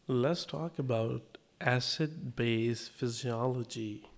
Let's talk about acid-base physiology.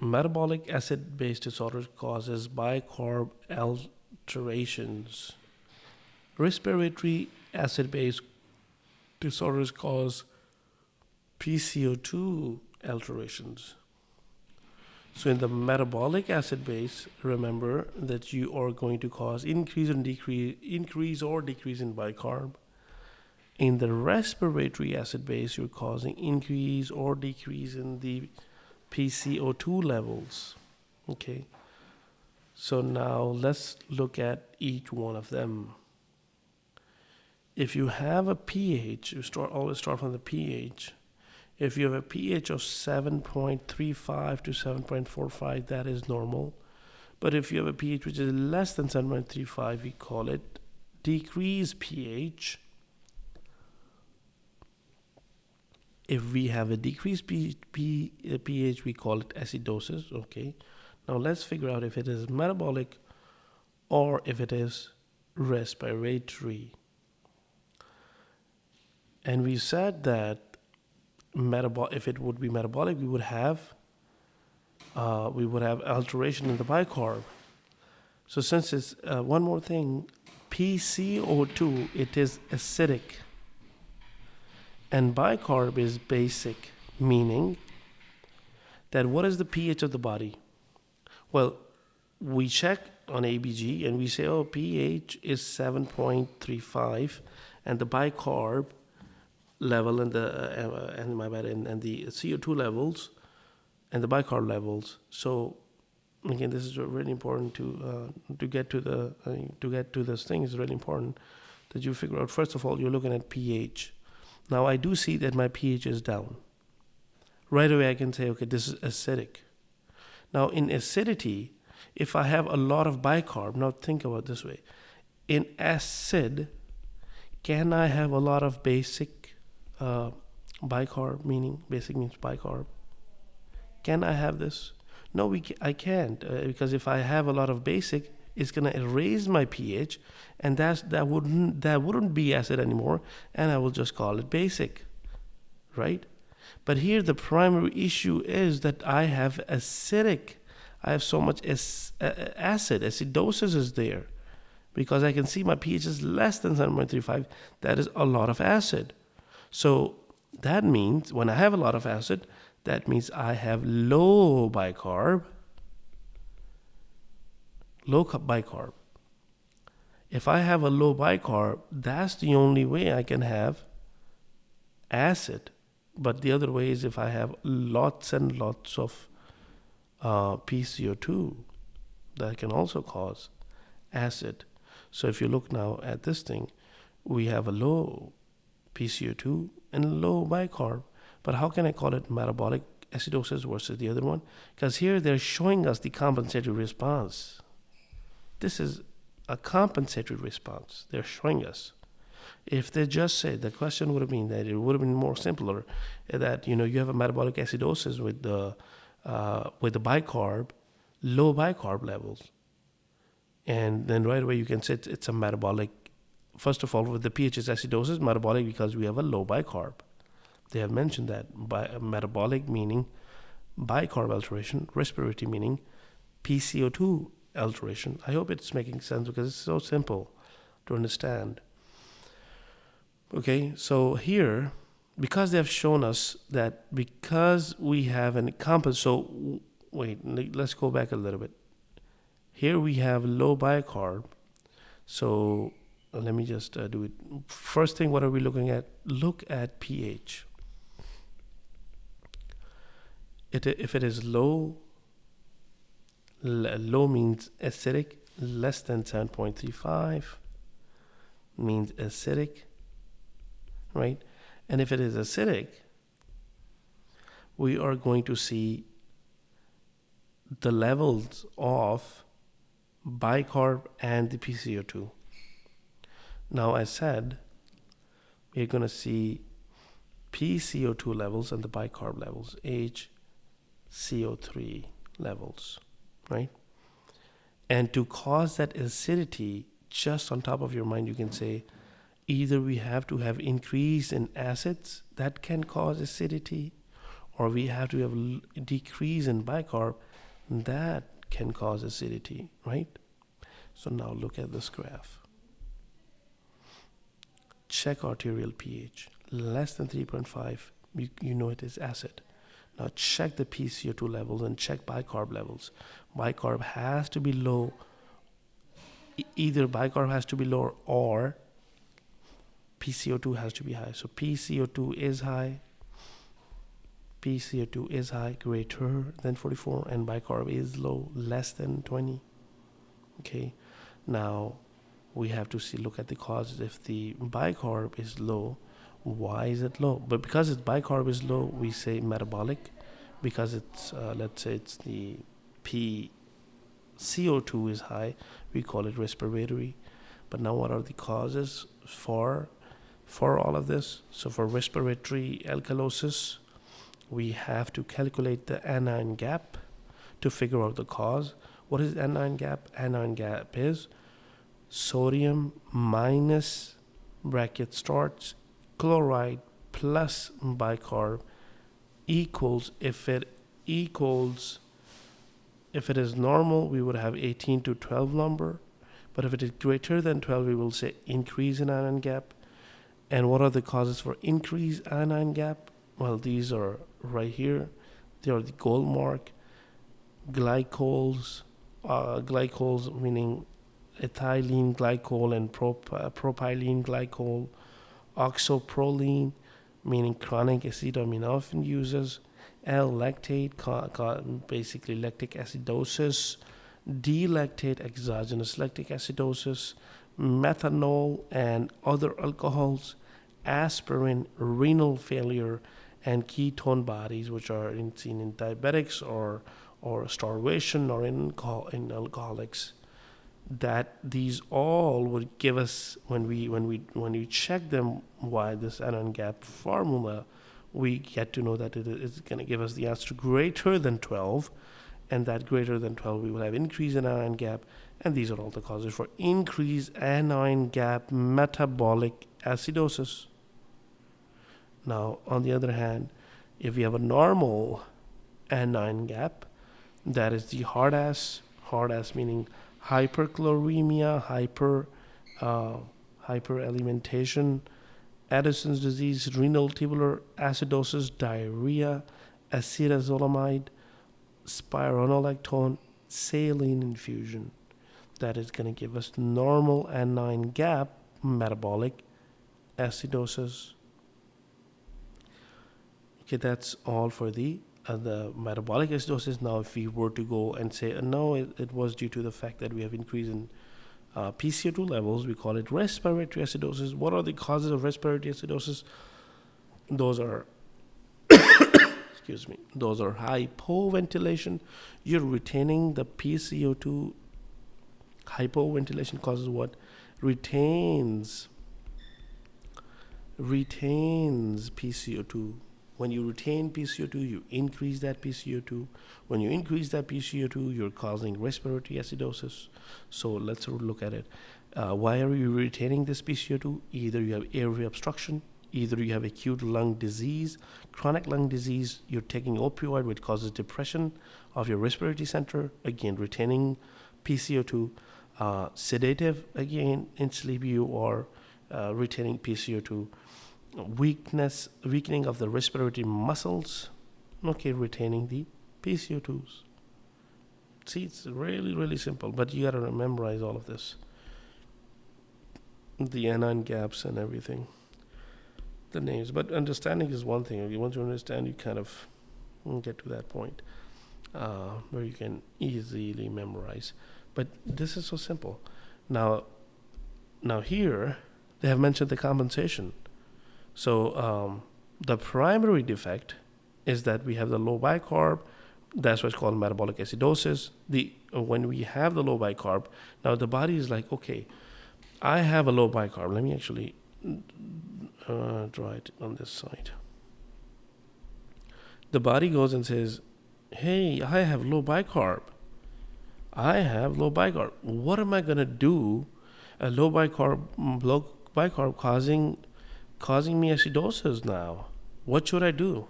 Metabolic acid-base disorders causes bicarb alterations. Respiratory acid-base disorders cause PCO2 alterations. So in the metabolic acid base, remember that you are going to cause increase or decrease in bicarb. In the respiratory acid base, you're causing increase or decrease in the PCO2 levels. Okay. So now let's look at each one of them. If you have a pH, always start from the pH. If you have a pH of 7.35 to 7.45, that is normal. But if you have a pH which is less than 7.35, we call it decreased pH. If we have a decreased pH, we call it acidosis. Okay. Now let's figure out if it is metabolic or if it is respiratory. And we said that if it would be metabolic, we would have alteration in the bicarb. So since it's one more thing, PCO2, it is acidic, and bicarb is basic, meaning that what is the pH of the body? Well, we check on ABG and we say, oh, pH is 7.35, and the bicarb level and the CO2 levels and the bicarb levels. So again, this is really important to get to this thing. It's really important that you figure out. First of all, you're looking at pH. Now I do see that my pH is down. Right away I can say, okay, this is acidic. Now in acidity, if I have a lot of bicarb, now think about it this way. In acid, can I have a lot of basic bicarb, meaning basic means bicarb? Can I have this? No, I can't, because if I have a lot of basic, it's gonna erase my pH, and that wouldn't be acid anymore, and I will just call it basic, right? But here the primary issue is that I have acidic. I have so much acid. Acidosis is there, because I can see my pH is less than 7.35. That is a lot of acid. So that means when I have a lot of acid, that means I have low bicarb. If I have a low bicarb, that's the only way I can have acid. But the other way is if I have lots and lots of PCO2, that can also cause acid. So if you look now at this thing, we have a low PCO2 and low bicarb. But how can I call it metabolic acidosis versus the other one? Because here they're showing us the compensatory response. This is a compensatory response. They're showing us. If they just said, the question would have been that it would have been more simpler, that you have a metabolic acidosis with the bicarb, low bicarb levels, and then right away you can say it's a metabolic. First of all, with the pH is acidosis, metabolic because we have a low bicarb. They have mentioned that. Metabolic meaning bicarb alteration, respiratory meaning PCO2 alteration. I hope it's making sense because it's so simple to understand. Okay, so here, because they have shown us that because we have an so wait, let's go back a little bit. Here we have low bicarb. So let me just do it. First thing, what are we looking at? Look at pH. If it is low means acidic, less than 7.35 means acidic, right? And if it is acidic, we are going to see the levels of bicarb and the PCO2. Now, I said we're going to see PCO2 levels and the bicarb levels, HCO3 levels, right? And to cause that acidity, just on top of your mind, you can say either we have to have increase in acids that can cause acidity, or we have to have decrease in bicarb that can cause acidity, right? So now look at this graph. Check arterial pH. Less than 3.5, you know it is acid. Now check the PCO2 levels and check bicarb levels. Bicarb has to be low. Either bicarb has to be low or PCO2 has to be high. So PCO2 is high. PCO2 is high, greater than 44, and bicarb is low, less than 20. Okay, now we have to look at the causes. If the bicarb is low, why is it low? But because its bicarb is low, we say metabolic. Because it's let's say it's the PCO2 is high, we call it respiratory. But now what are the causes for all of this? So for respiratory alkalosis, we have to calculate the anion gap to figure out the cause. What is anion gap? Anion gap is sodium minus bracket starts chloride plus bicarb equals, if it is normal, we would have 18 to 12 number. But if it is greater than 12, we will say increase in anion gap. And what are the causes for increase anion gap? Well, these are right here. They are the gold mark. Glycols meaning ethylene glycol and propylene glycol. Oxoproline meaning chronic acetaminophen users. L-lactate, basically lactic acidosis. D-lactate, exogenous lactic acidosis. Methanol and other alcohols. Aspirin, renal failure, and ketone bodies, which are seen in diabetics or starvation or in alcoholics. That these all would give us, when we check them, why this anion gap formula, we get to know that it is going to give us the answer greater than 12, and that greater than 12 we will have increase in anion gap, and these are all the causes for increased anion gap metabolic acidosis. Now, on the other hand, if we have a normal anion gap, that is the hard ass meaning hyperchloremia, hyperalimentation, Addison's disease, renal tubular acidosis, diarrhea, acetazolamide, spironolactone, saline infusion. That is going to give us normal anion gap metabolic acidosis. Okay, that's all for the metabolic acidosis. Now, if we were to go and say, no, it was due to the fact that we have increase in PCO2 levels, we call it respiratory acidosis. What are the causes of respiratory acidosis? Those are, excuse me, those are hypoventilation. You're retaining the PCO2. Hypoventilation causes what? Retains PCO2. When you retain PCO2, you increase that PCO2. When you increase that PCO2, you're causing respiratory acidosis. So let's look at it. Why are you retaining this PCO2? Either you have airway obstruction, either you have acute lung disease, chronic lung disease, you're taking opioid which causes depression of your respiratory center, again retaining PCO2, sedative, again in sleep you are retaining PCO2. Weakening of the respiratory muscles, okay, retaining the PCO2s. See, it's really, really simple, but you got to memorize all of this. The anion gaps and everything. The names. But understanding is one thing. If you want to understand, you kind of get to that point where you can easily memorize. But this is so simple. Now here, they have mentioned the compensation. So the primary defect is that we have the low bicarb. That's what's called metabolic acidosis. When we have the low bicarb, now the body is like, okay, I have a low bicarb. Let me actually draw it on this side. The body goes and says, hey, I have low bicarb. What am I going to do? A low bicarb causing me acidosis now. What should I do?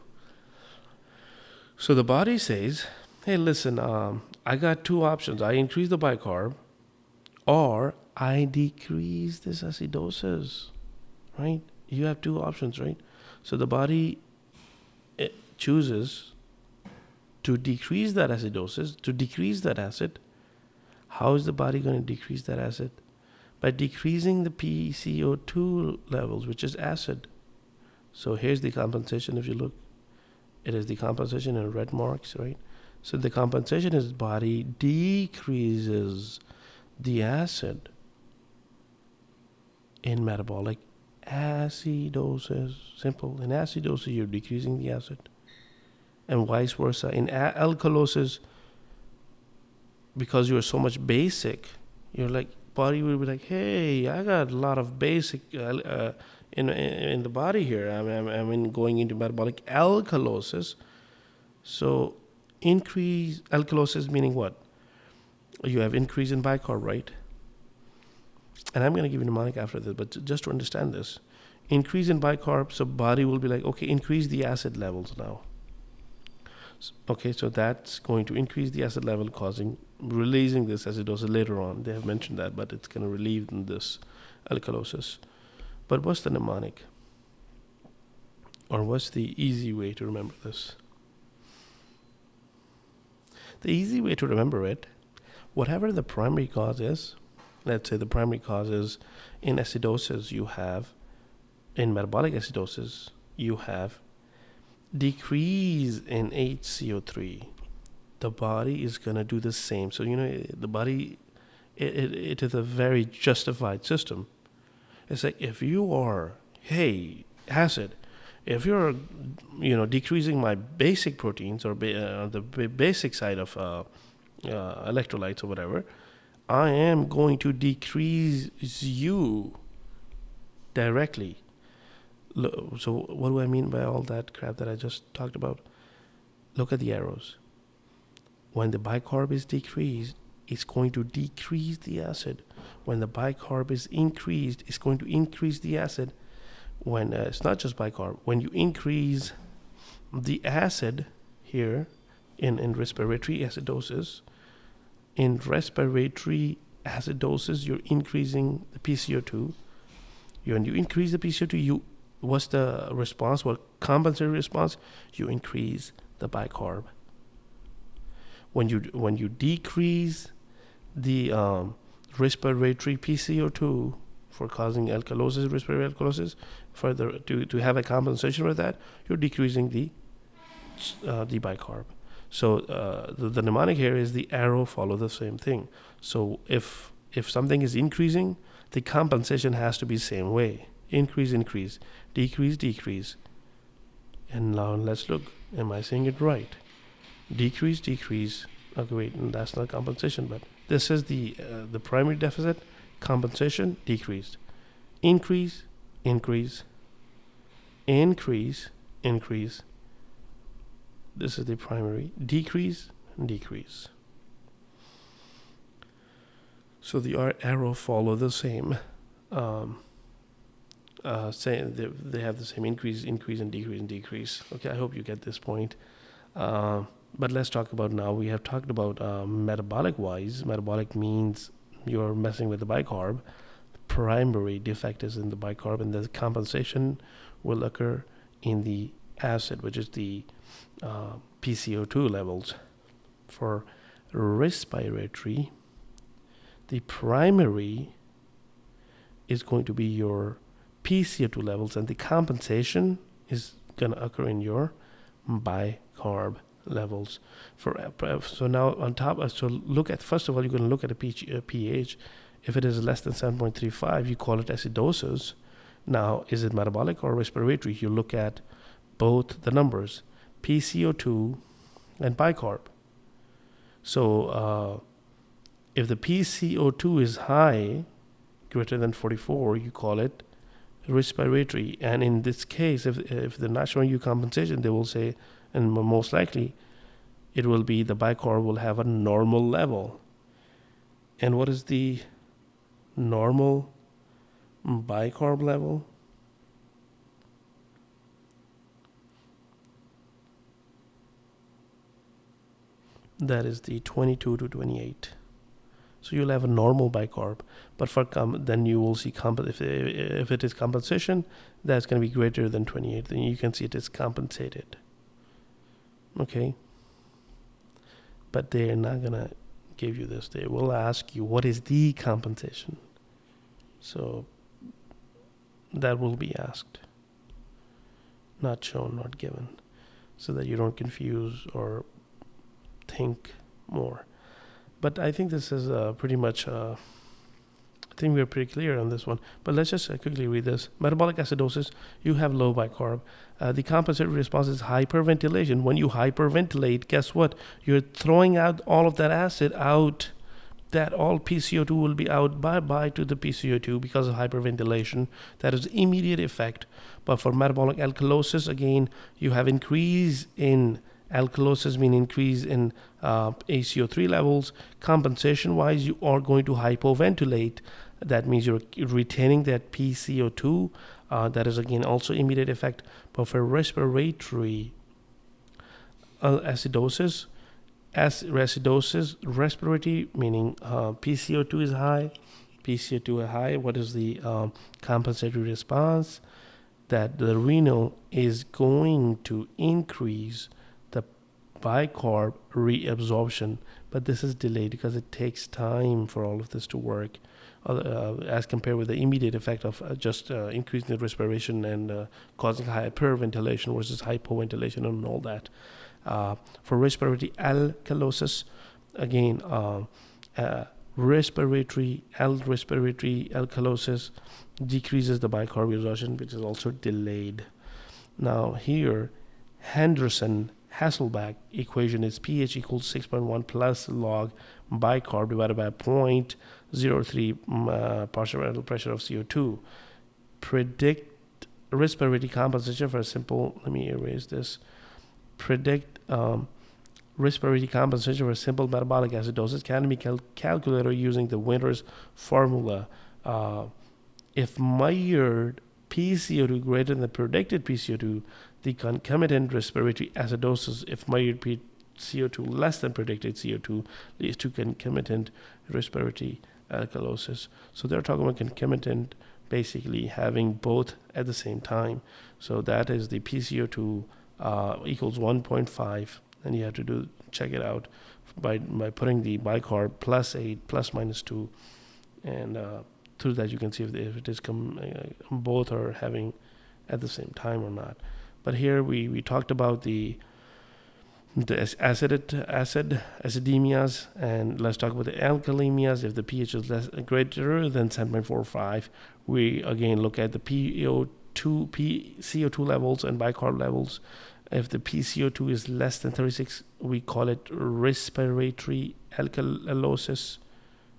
So the body says, hey, listen, I got two options. I increase the bicarb or I decrease this acidosis, right? You have two options, right? So the body chooses to decrease that acidosis, to decrease that acid. How is the body going to decrease that acid? By decreasing the PCO2 levels, which is acid. So here's the compensation. If you look, it is the compensation in red marks, right? So the compensation is body decreases the acid in metabolic acidosis. Simple. In acidosis, you're decreasing the acid. And vice versa. In alkalosis, because you're so much basic, you're like, body will be like, hey, I got a lot of basic in the body here. I'm going into metabolic alkalosis. So increase alkalosis meaning what? You have increase in bicarb, right? And I'm going to give you a mnemonic after this, but just to understand this. Increase in bicarb, so body will be like, okay, increase the acid levels now. Okay, so that's going to increase the acid level, releasing this acidosis later on. They have mentioned that, but it's going to relieve this alkalosis. But what's the mnemonic? Or what's the easy way to remember this? The easy way to remember it, whatever the primary cause is, let's say the primary cause is in acidosis, you have, in metabolic acidosis, you have decrease in HCO3. The body is going to do the same. So, the body, it is a very justified system. It's like if you are, hey, acid, if you're, decreasing my basic proteins or the basic side of electrolytes or whatever, I am going to decrease you directly. So what do I mean by all that crap that I just talked about? Look at the arrows. When the bicarb is decreased, it's going to decrease the acid. When the bicarb is increased, it's going to increase the acid. When it's not just bicarb, when you increase the acid here in respiratory acidosis, you're increasing the PCO2. When you increase the PCO2, what's the response? What compensatory response? You increase the bicarb. When you decrease the respiratory PCO2 for causing alkalosis, respiratory alkalosis, further to have a compensation for that, you're decreasing the bicarb. So the mnemonic here is the arrow follow the same thing. So if something is increasing, the compensation has to be the same way. Increase, decrease. And now let's look. Am I saying it right? Decrease. Okay, wait, that's not compensation, but this is the primary deficit. Compensation, decreased. Increase. This is the primary. Decrease. So the arrow follow the same. Saying they have the same increase and decrease. Okay, I hope you get this point. But let's talk about now. We have talked about metabolic wise. Metabolic means you're messing with the bicarb. Primary defect is in the bicarb, and the compensation will occur in the acid, which is the PCO2 levels. For respiratory, the primary is going to be your PCO2 levels, and the compensation is going to occur in your bicarb levels. So now on top, so look at, first of all, you're going to look at a pH. If it is less than 7.35, you call it acidosis. Now, is it metabolic or respiratory? You look at both the numbers, PCO2 and bicarb. So if the PCO2 is high, greater than 44, you call it respiratory. And in this case, if they're not showing you compensation, they will say, and most likely, it will be the bicarb will have a normal level. And what is the normal bicarb level. That is the 22 to 28. So you'll have a normal bicarb, but for then you will see if it is compensation, that's going to be greater than 28. Then you can see it is compensated. Okay, but they're not gonna give you this. They will ask you what is the compensation. So that will be asked, not shown, not given, so that you don't confuse or think more. But I think this is pretty much, I think we're pretty clear on this one. But let's just quickly read this. Metabolic acidosis, you have low bicarb. The compensatory response is hyperventilation. When you hyperventilate, guess what? You're throwing out all of that acid out. That all PCO2 will be out. Bye-bye to the PCO2 because of hyperventilation. That is immediate effect. But for metabolic alkalosis, again, you have increase in alkalosis, mean increase in ACO3 levels. Compensation wise, you are going to hypoventilate. That means you're retaining that PCO2. That is again also immediate effect. But for respiratory acidosis, respiratory meaning PCO2 is high. PCO2 is high. What is the compensatory response? That the renal is going to increase the bicarb reabsorption, but this is delayed because it takes time for all of this to work, as compared with the immediate effect of just increasing the respiration and causing hyperventilation versus hypoventilation and all that. For respiratory alkalosis, again, respiratory alkalosis decreases the bicarb absorption, which is also delayed. Now here, Henderson-Hasselbalch equation is pH equals 6.1 plus log bicarb divided by 0.03 partial pressure of CO2. Predict respiratory compensation for a simple, let me erase this. Predict respiratory compensation for simple metabolic acidosis can be calculated using the Winter's formula. If measured PCO2 greater than the predicted PCO2, the concomitant respiratory acidosis, if measured PCO2 less than predicted CO2, leads to concomitant respiratory alkalosis. So they're talking about concomitant, basically having both at the same time. So that is the PCO2 equals 1.5, and you have to check it out by putting the bicarb plus 8 plus minus 2, and through that you can see if it is both are having at the same time or not. But here we talked about the acidemias, and let's talk about the alkalemias. If the pH is greater than 7.45, we again look at the CO2 levels and bicarb levels. If the PCO2 is less than 36, we call it respiratory alkalosis,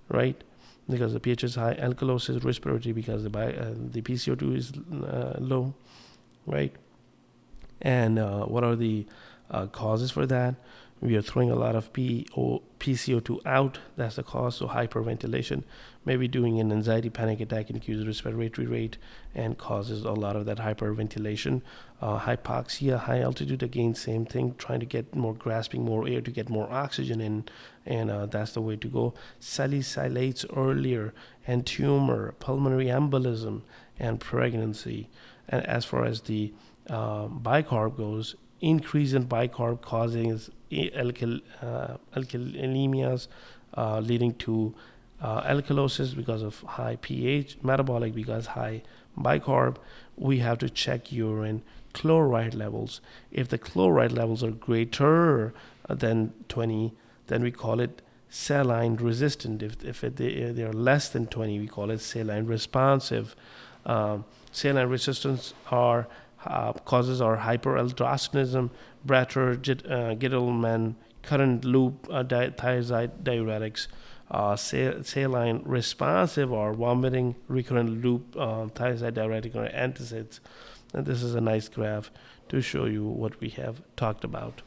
right? Because the pH is high. Alkalosis, respiratory, because the PCO2 is low, right? And what are the causes for that? We are throwing a lot of PCO2 out. That's the cause. So hyperventilation, maybe doing an anxiety panic attack increases respiratory rate and causes a lot of that hyperventilation. Hypoxia, high altitude, again same thing, trying to get grasping more air to get more oxygen in, and that's the way to go. Salicylates earlier, and tumor, pulmonary embolism, and pregnancy. And as far as the bicarb goes, increase in bicarb causes alkalemias, leading to alkalosis because of high pH, metabolic because high bicarb. We have to check urine chloride levels. If the chloride levels are greater than 20, then we call it saline resistant. If they are less than 20, we call it saline responsive. Saline resistance causes are hyperaldosteronism, Bratter, Gittleman, current loop thiazide diuretics. Saline responsive or vomiting, recurrent loop thiazide diuretic or antacids. And this is a nice graph to show you what we have talked about.